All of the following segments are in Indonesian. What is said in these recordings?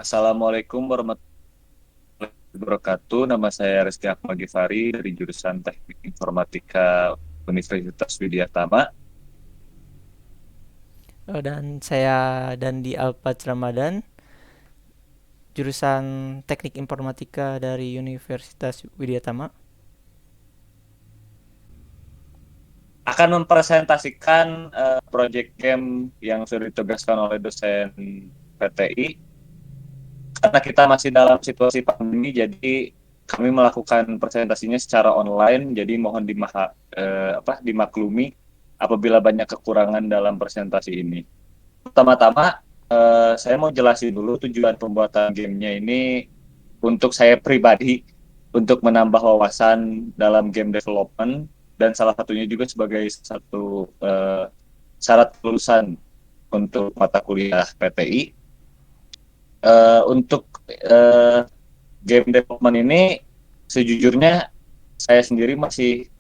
Assalamualaikum warahmatullahi wabarakatuh. Nama saya Rizky Ahmad Gifari dari jurusan Teknik Informatika Universitas Widya Tama. Dan saya Dandi Alpat Ramadan, jurusan Teknik Informatika dari Universitas Widyatama. Akan mempresentasikan proyek game yang sudah ditugaskan oleh dosen PTI. Karena kita masih dalam situasi pandemi, jadi kami melakukan presentasinya secara online. Jadi mohon dimaklumi apabila banyak kekurangan dalam presentasi ini. Pertama-tama, saya mau jelasin dulu tujuan pembuatan gamenya ini untuk saya pribadi, untuk menambah wawasan dalam game development, dan salah satunya juga sebagai satu syarat kelulusan untuk mata kuliah PTI. Untuk game development ini, sejujurnya saya sendiri masih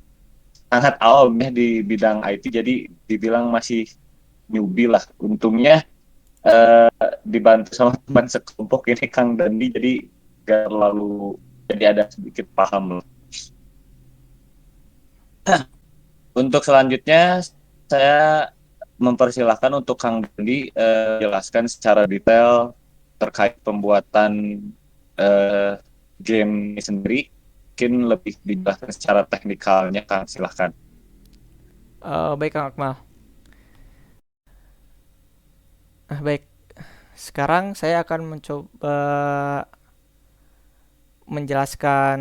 sangat awam ya di bidang IT, jadi dibilang masih newbie lah. Untungnya eh, dibantu sama teman sekelompok ini Kang Dandi, jadi gak terlalu, jadi ada sedikit paham lah. Untuk selanjutnya saya mempersilahkan untuk Kang Dandi jelaskan secara detail terkait pembuatan eh, game ini sendiri. Mungkin lebih dijelaskan secara teknikalnya, Kang, silahkan. Baik Kang Akmal. Baik. Sekarang saya akan mencoba menjelaskan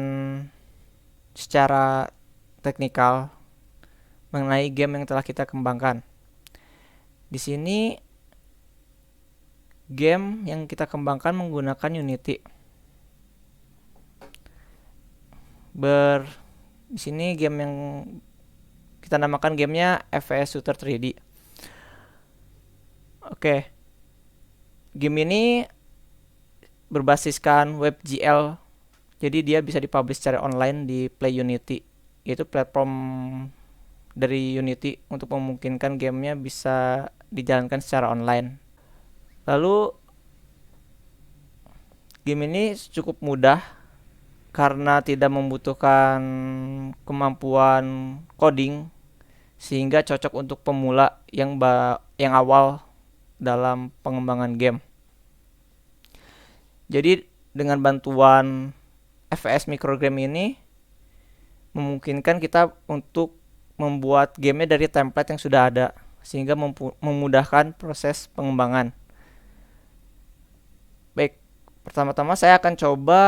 secara teknikal mengenai game yang telah kita kembangkan. Di sini game yang kita kembangkan menggunakan Unity. Ber di sini game yang kita namakan gamenya FPS Shooter 3D. Oke, game ini berbasiskan WebGL, jadi dia bisa dipublish secara online di Play Unity, yaitu platform dari Unity untuk memungkinkan gamenya bisa dijalankan secara online. Lalu game ini cukup mudah karena tidak membutuhkan kemampuan coding, sehingga cocok untuk pemula yang awal dalam pengembangan game. Jadi dengan bantuan FPS microgame ini memungkinkan kita untuk membuat gamenya dari template yang sudah ada, sehingga memudahkan proses pengembangan. Baik, pertama-tama saya akan coba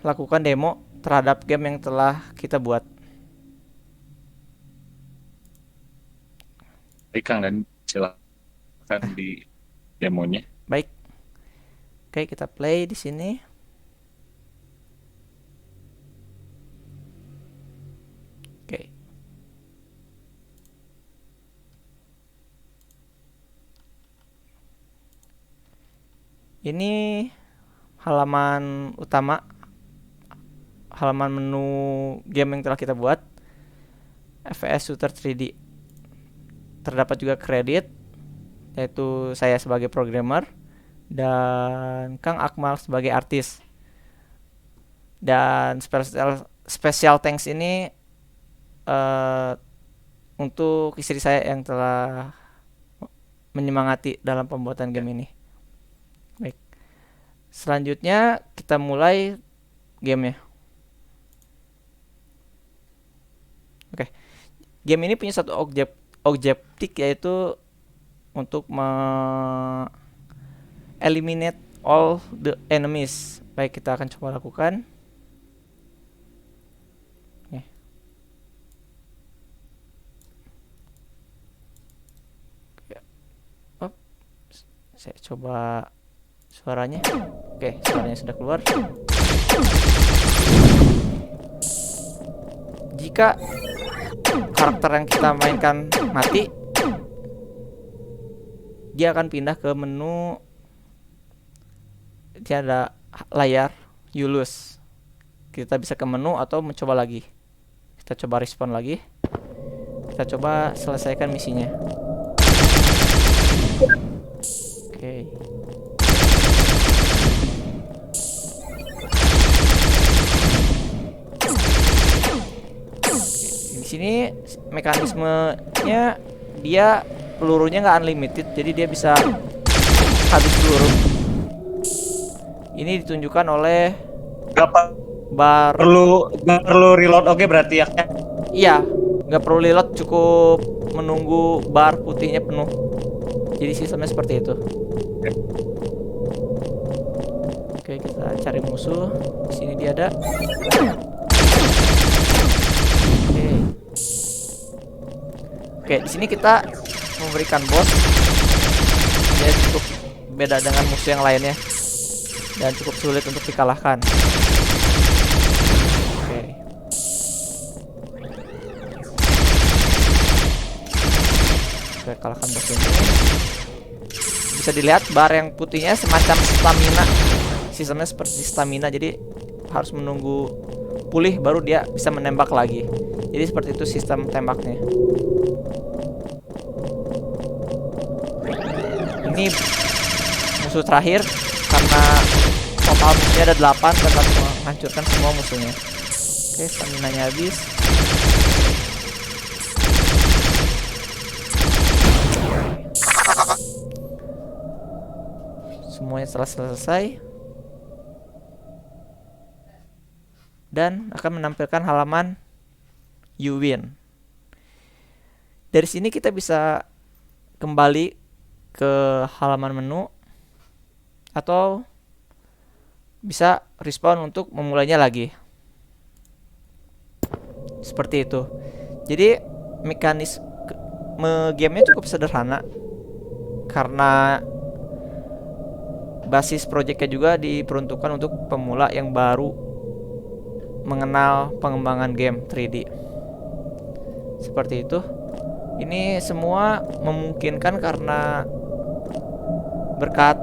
melakukan demo terhadap game yang telah kita buat. Baik, Kang, dan silahkan di demonya. Baik, oke, kita play di sini. Oke, ini halaman utama, halaman menu game yang telah kita buat, FPS Shooter 3D. Terdapat juga kredit, yaitu saya sebagai programmer dan Kang Akmal sebagai artis. Dan special thanks ini eh, untuk istri saya yang telah menyemangati dalam pembuatan game ini. Baik, selanjutnya kita mulai gamenya. Oke, game ini punya satu objektif, yaitu untuk eliminate all the enemies. Baik, kita akan coba lakukan. Oke, Op, saya coba suaranya. Oke, suaranya sudah keluar. Jika karakter yang kita mainkan mati, dia akan pindah ke menu. Dia ada layar you lose. Kita bisa ke menu atau mencoba lagi. Kita coba respon lagi. Kita coba selesaikan misinya. Oke. Di sini mekanismenya, dia pelurunya nggak unlimited, jadi dia bisa habis peluru. Ini ditunjukkan oleh Gak bar. perlu reload, oke berarti ya. Iya, nggak perlu reload, cukup menunggu bar putihnya penuh. Jadi sistemnya seperti itu. Oke, kita cari musuh. Di sini dia ada. Oke. Oke, di sini kita memberikan boss. Dia cukup beda dengan musuh yang lainnya dan cukup sulit untuk dikalahkan. Oke. Kita kalahkan boss ini. Bisa dilihat bar yang putihnya semacam stamina. Sistemnya seperti stamina, jadi harus menunggu pulih baru dia bisa menembak lagi. Jadi seperti itu sistem tembaknya. Ini musuh terakhir karena total musuhnya ada 8 dan harus menghancurkan semua musuhnya. Oke, stamina-nya habis. Semuanya telah selesai. Dan akan menampilkan halaman You Win. Dari sini kita bisa kembali ke halaman menu atau bisa respawn untuk memulainya lagi. Seperti itu. Jadi mekanisme gamenya cukup sederhana karena basis projectnya juga diperuntukkan untuk pemula yang baru mengenal pengembangan game 3D. Seperti itu. Ini semua memungkinkan karena berkat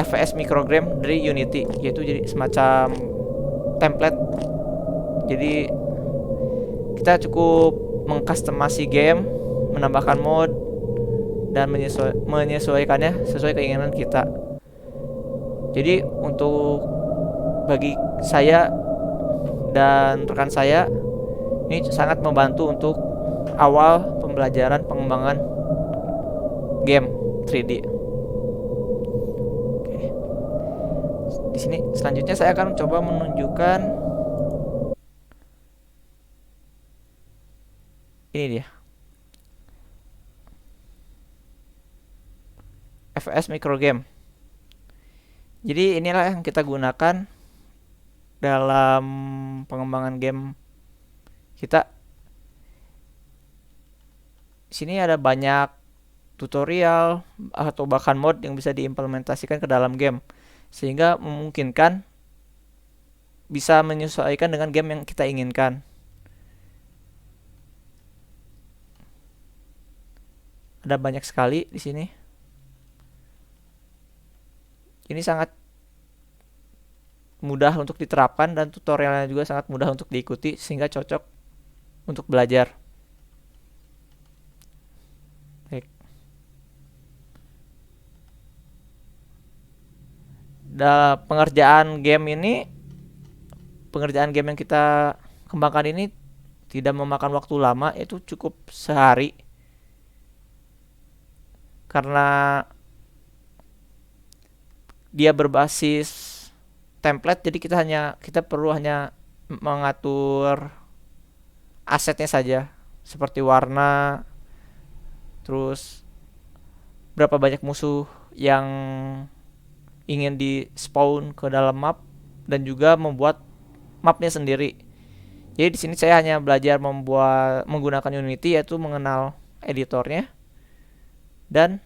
FPS microgram dari Unity, yaitu jadi semacam template. Jadi kita cukup mengcustomasi game, menambahkan mod dan menyesuaikannya sesuai keinginan kita. Jadi untuk bagi saya dan rekan saya, ini sangat membantu untuk awal pembelajaran pengembangan game 3D. Oke. Di sini selanjutnya saya akan coba menunjukkan ini dia. FPS microgame. Jadi inilah yang kita gunakan dalam pengembangan game kita. Sini ada banyak tutorial atau bahkan mod yang bisa diimplementasikan ke dalam game sehingga memungkinkan bisa menyesuaikan dengan game yang kita inginkan. Ada banyak sekali di sini. Ini sangat mudah untuk diterapkan dan tutorialnya juga sangat mudah untuk diikuti sehingga cocok untuk belajar. Baik. Pengerjaan game yang kita kembangkan ini tidak memakan waktu lama, itu cukup sehari. Karena dia berbasis template, jadi kita perlu hanya mengatur asetnya saja, seperti warna, terus berapa banyak musuh yang ingin di spawn ke dalam map, dan juga membuat mapnya sendiri. Jadi di sini saya hanya belajar menggunakan Unity, yaitu mengenal editornya dan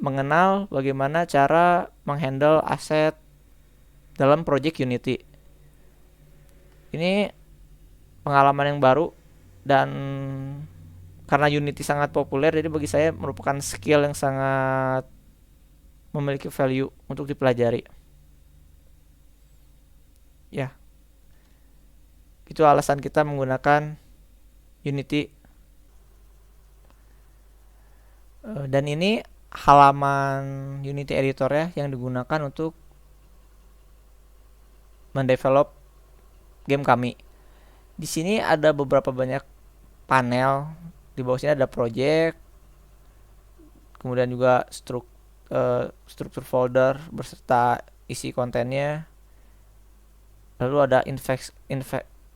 mengenal bagaimana cara menghandle aset dalam project Unity. Ini pengalaman yang baru, dan karena Unity sangat populer, jadi bagi saya merupakan skill yang sangat memiliki value untuk dipelajari. Ya, itu alasan kita menggunakan Unity. Dan ini halaman Unity editor ya yang digunakan untuk mendevelop game kami. Di sini ada beberapa banyak panel. Di bawah sini ada project, kemudian juga struktur folder beserta isi kontennya. Lalu ada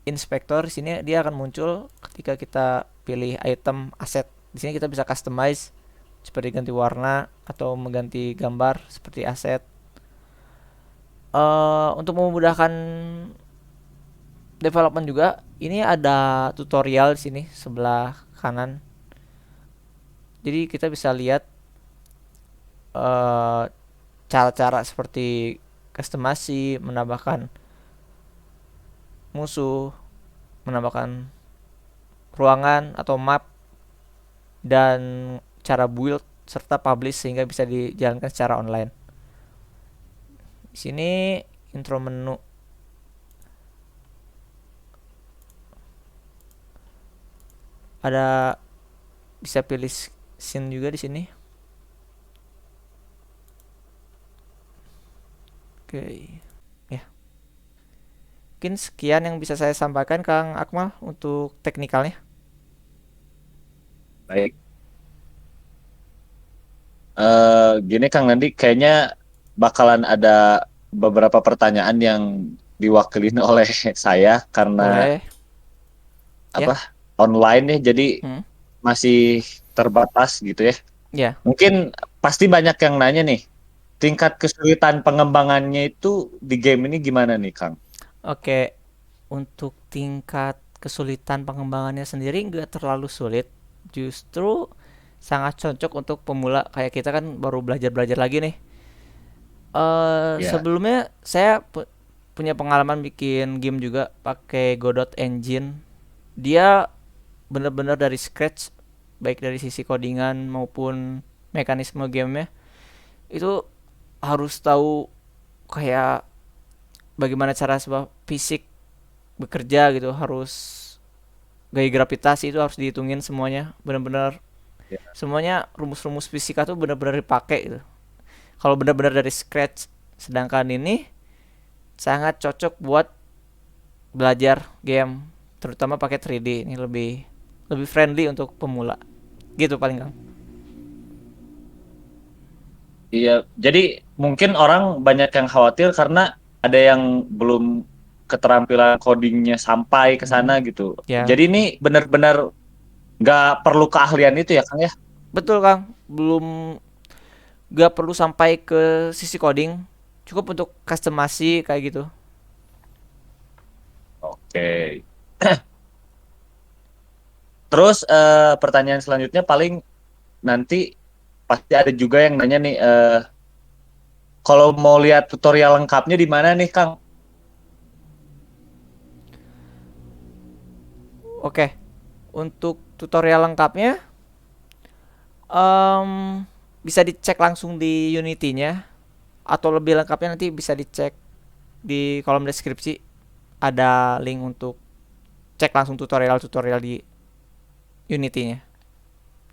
inspektor. Di sini dia akan muncul ketika kita pilih item aset. Di sini kita bisa customize seperti ganti warna atau mengganti gambar seperti aset. Untuk memudahkan development juga, ini ada tutorial di sini sebelah kanan. Jadi kita bisa lihat cara-cara seperti customasi, menambahkan musuh, menambahkan ruangan atau map, dan cara build serta publish sehingga bisa dijalankan secara online. Di sini intro menu. Ada bisa pilih scene juga di sini. Oke. Ya. Mungkin sekian yang bisa saya sampaikan Kang Akmal untuk teknikalnya. Baik. Gini Kang, nanti kayaknya bakalan ada beberapa pertanyaan yang diwakilin oleh saya karena Boleh. Ya. online ya, jadi Hmm. masih terbatas gitu ya. Ya. Mungkin pasti banyak yang nanya nih, tingkat kesulitan pengembangannya itu di game ini gimana nih Kang? Oke. Untuk tingkat kesulitan pengembangannya sendiri nggak terlalu sulit. Justru sangat cocok untuk pemula kayak kita kan baru belajar-belajar lagi nih. Ya, Sebelumnya saya punya pengalaman bikin game juga pakai Godot Engine. Dia benar-benar dari scratch, baik dari sisi codingan maupun mekanisme gamenya. Itu harus tahu kayak bagaimana cara sebuah fisik bekerja gitu, harus gaya gravitasi itu harus dihitungin semuanya, benar-benar ya. semuanya rumus-rumus fisika tuh benar-benar dipakai gitu. Kalau benar-benar dari scratch, sedangkan ini sangat cocok buat belajar game, terutama pakai 3D. Ini lebih lebih friendly untuk pemula. Gitu paling Kang. Iya, jadi mungkin orang banyak yang khawatir karena ada yang belum keterampilan codingnya sampai ke sana Hmm. gitu. Ya, Jadi ini benar-benar nggak perlu keahlian itu ya Kang ya? betul Kang. Belum gak perlu sampai ke sisi coding. Cukup untuk customasi kayak gitu. Oke. Terus pertanyaan selanjutnya paling nanti pasti ada juga yang nanya nih, kalau mau lihat tutorial lengkapnya di mana nih Kang? Oke. Untuk tutorial lengkapnya em, bisa dicek langsung di Unity-nya, atau lebih lengkapnya nanti bisa dicek di kolom deskripsi, ada link untuk cek langsung tutorial-tutorial di Unity-nya.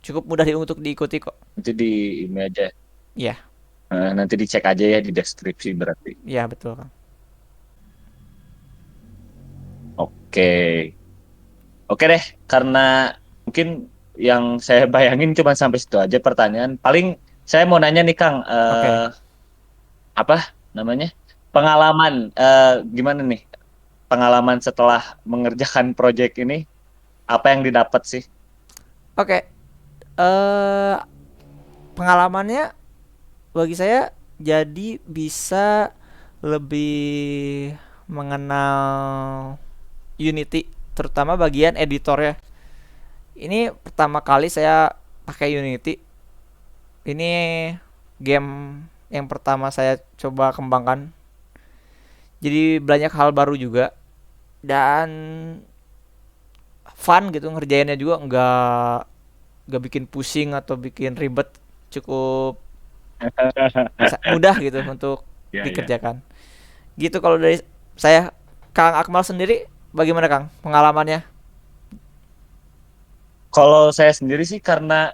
Cukup mudah untuk diikuti kok. Nanti di ini aja. Ya, Nanti dicek aja ya di deskripsi berarti. ya betul Kang. Oke. Oke deh, karena mungkin yang saya bayangin cuma sampai situ aja pertanyaan. Paling saya mau nanya nih Kang, Oke. apa namanya? Pengalaman gimana nih? Pengalaman setelah mengerjakan proyek ini, apa yang didapat sih? Oke. Eh Pengalamannya bagi saya jadi bisa lebih mengenal Unity, terutama bagian editornya. Ini pertama kali saya pakai Unity. Ini game yang pertama saya coba kembangkan. Jadi banyak hal baru juga dan fun gitu ngerjainnya juga, nggak bikin pusing atau bikin ribet, cukup mudah gitu untuk Ya, ya. dikerjakan. Gitu kalau dari saya. Kang Akmal sendiri bagaimana Kang pengalamannya? Kalau saya sendiri sih karena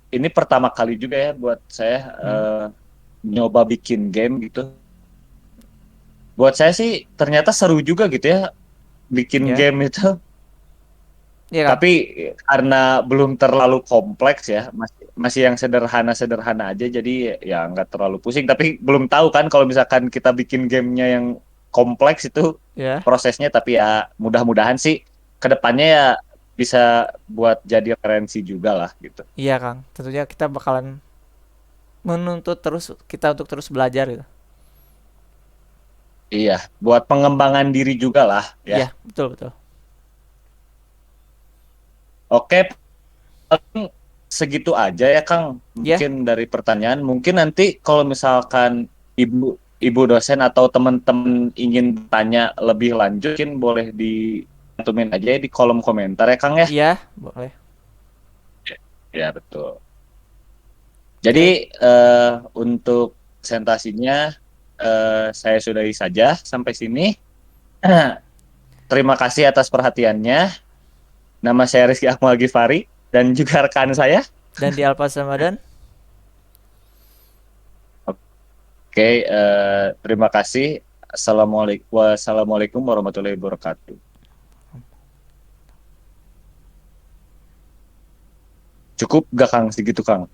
ini pertama kali juga ya buat saya Hmm, nyoba bikin game gitu. Buat saya sih ternyata seru juga gitu ya bikin ya, game itu. iya Kang. Tapi karena belum terlalu kompleks ya, masih masih yang sederhana-sederhana aja, jadi ya nggak terlalu pusing. Tapi belum tahu kan kalau misalkan kita bikin gamenya yang kompleks itu Ya, prosesnya. Tapi ya mudah-mudahan sih kedepannya ya bisa buat jadi referensi juga lah gitu. iya Kang. Tentunya kita bakalan menuntut terus kita untuk terus belajar gitu. Iya, buat pengembangan diri juga lah ya. Iya, betul betul. Oke, paling segitu aja ya Kang. Ya, Mungkin dari pertanyaan, mungkin nanti kalau misalkan ibu ibu dosen atau teman-teman ingin tanya lebih lanjut, mungkin boleh dicantumin aja ya di kolom komentar ya Kang ya. iya, boleh. Ya betul. Jadi Oke. eh, untuk presentasinya saya sudahi saja sampai sini. Terima kasih atas perhatiannya. Nama saya Rizky Akmal Gifari dan juga rekan saya. Dan di Alfa Ramadan, Oke, terima kasih. Wassalamualaikum warahmatullahi wabarakatuh. Cukup gak Kang segitu Kang?